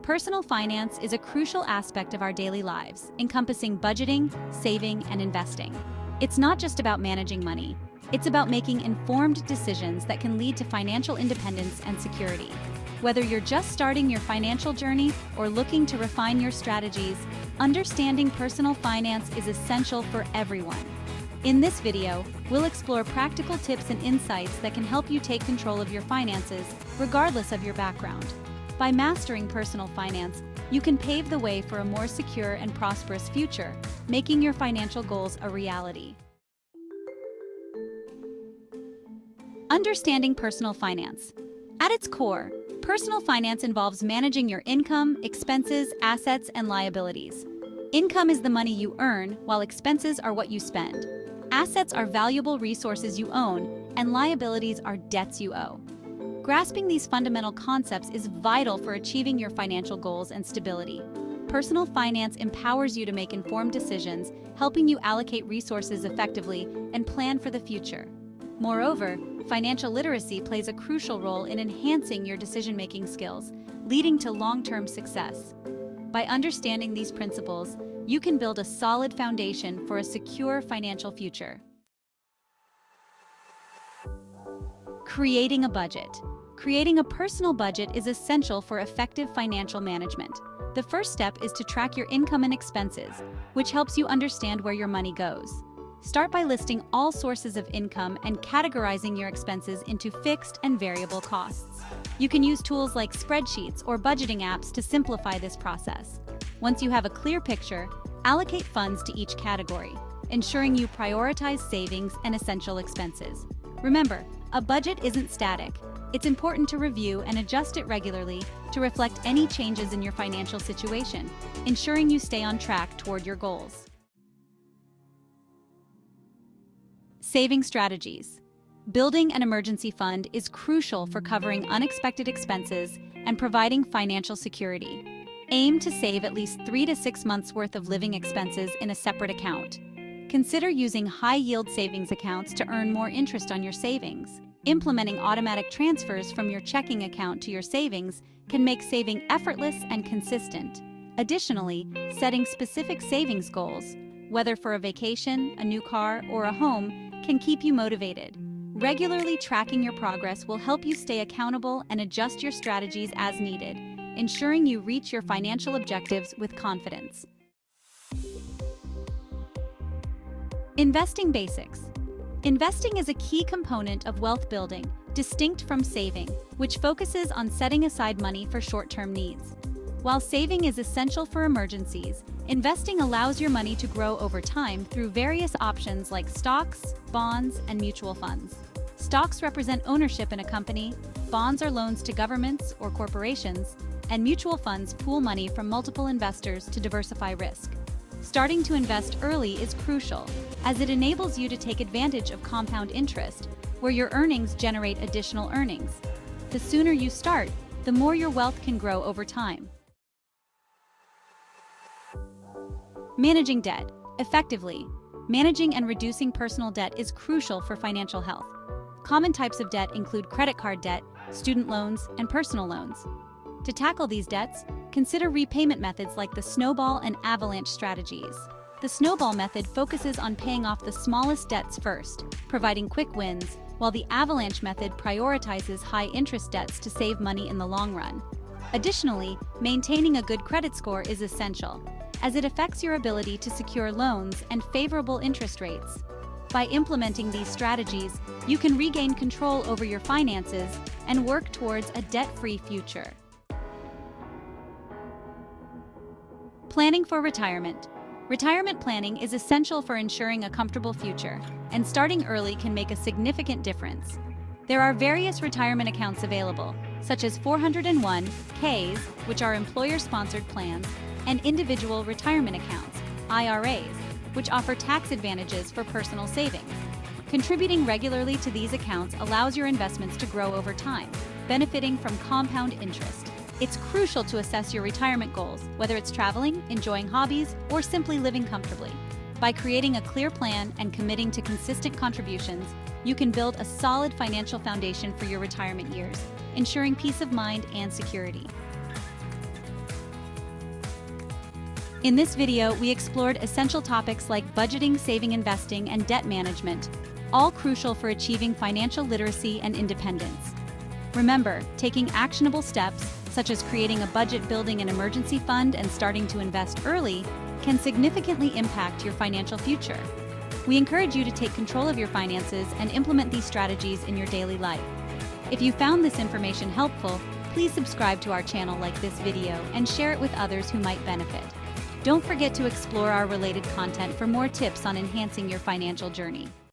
Personal finance is a crucial aspect of our daily lives, encompassing budgeting, saving, and investing. It's not just about managing money. It's about making informed decisions that can lead to financial independence and security. Whether you're just starting your financial journey or looking to refine your strategies, understanding personal finance is essential for everyone. In this video, we'll explore practical tips and insights that can help you take control of your finances, regardless of your background. By mastering personal finance, you can pave the way for a more secure and prosperous future, making your financial goals a reality. Understanding personal finance. At its core, personal finance involves managing your income, expenses, assets, and liabilities. Income is the money you earn, while expenses are what you spend. Assets are valuable resources you own, and liabilities are debts you owe. Grasping these fundamental concepts is vital for achieving your financial goals and stability. Personal finance empowers you to make informed decisions, helping you allocate resources effectively and plan for the future. Moreover, financial literacy plays a crucial role in enhancing your decision-making skills, leading to long-term success. By understanding these principles, you can build a solid foundation for a secure financial future. Creating a budget. Creating a personal budget is essential for effective financial management. The first step is to track your income and expenses, which helps you understand where your money goes. Start by listing all sources of income and categorizing your expenses into fixed and variable costs. You can use tools like spreadsheets or budgeting apps to simplify this process. Once you have a clear picture, allocate funds to each category, ensuring you prioritize savings and essential expenses. Remember, a budget isn't static. It's important to review and adjust it regularly to reflect any changes in your financial situation, ensuring you stay on track toward your goals. Saving strategies. Building an emergency fund is crucial for covering unexpected expenses and providing financial security. Aim to save at least 3 to 6 months' worth of living expenses in a separate account. Consider using high-yield savings accounts to earn more interest on your savings. Implementing automatic transfers from your checking account to your savings can make saving effortless and consistent. Additionally, setting specific savings goals, whether for a vacation, a new car, or a home, can keep you motivated. Regularly tracking your progress will help you stay accountable and adjust your strategies as needed, ensuring you reach your financial objectives with confidence. Investing basics. Investing is a key component of wealth building, distinct from saving, which focuses on setting aside money for short-term needs. While saving is essential for emergencies, investing allows your money to grow over time through various options like stocks, bonds, and mutual funds. Stocks represent ownership in a company, bonds are loans to governments or corporations, and mutual funds pool money from multiple investors to diversify risk. Starting to invest early is crucial, as it enables you to take advantage of compound interest, where your earnings generate additional earnings. The sooner you start, the more your wealth can grow over time. Managing debt. Effectively, managing and reducing personal debt is crucial for financial health. Common types of debt include credit card debt, student loans, and personal loans. To tackle these debts, consider repayment methods like the snowball and avalanche strategies. The snowball method focuses on paying off the smallest debts first, providing quick wins, while the avalanche method prioritizes high-interest debts to save money in the long run. Additionally, maintaining a good credit score is essential, as it affects your ability to secure loans and favorable interest rates. By implementing these strategies, you can regain control over your finances and work towards a debt-free future. Planning for retirement. Retirement planning is essential for ensuring a comfortable future, and starting early can make a significant difference. There are various retirement accounts available, such as 401(k)s, which are employer-sponsored plans, and individual retirement accounts, IRAs, which offer tax advantages for personal savings. Contributing regularly to these accounts allows your investments to grow over time, benefiting from compound interest. It's crucial to assess your retirement goals, whether it's traveling, enjoying hobbies, or simply living comfortably. By creating a clear plan and committing to consistent contributions, you can build a solid financial foundation for your retirement years, ensuring peace of mind and security. In this video, we explored essential topics like budgeting, saving, investing, and debt management, all crucial for achieving financial literacy and independence. Remember, taking actionable steps, such as creating a budget, building an emergency fund, and starting to invest early, can significantly impact your financial future. We encourage you to take control of your finances and implement these strategies in your daily life. If you found this information helpful, please subscribe to our channel, like this video, and share it with others who might benefit. Don't forget to explore our related content for more tips on enhancing your financial journey.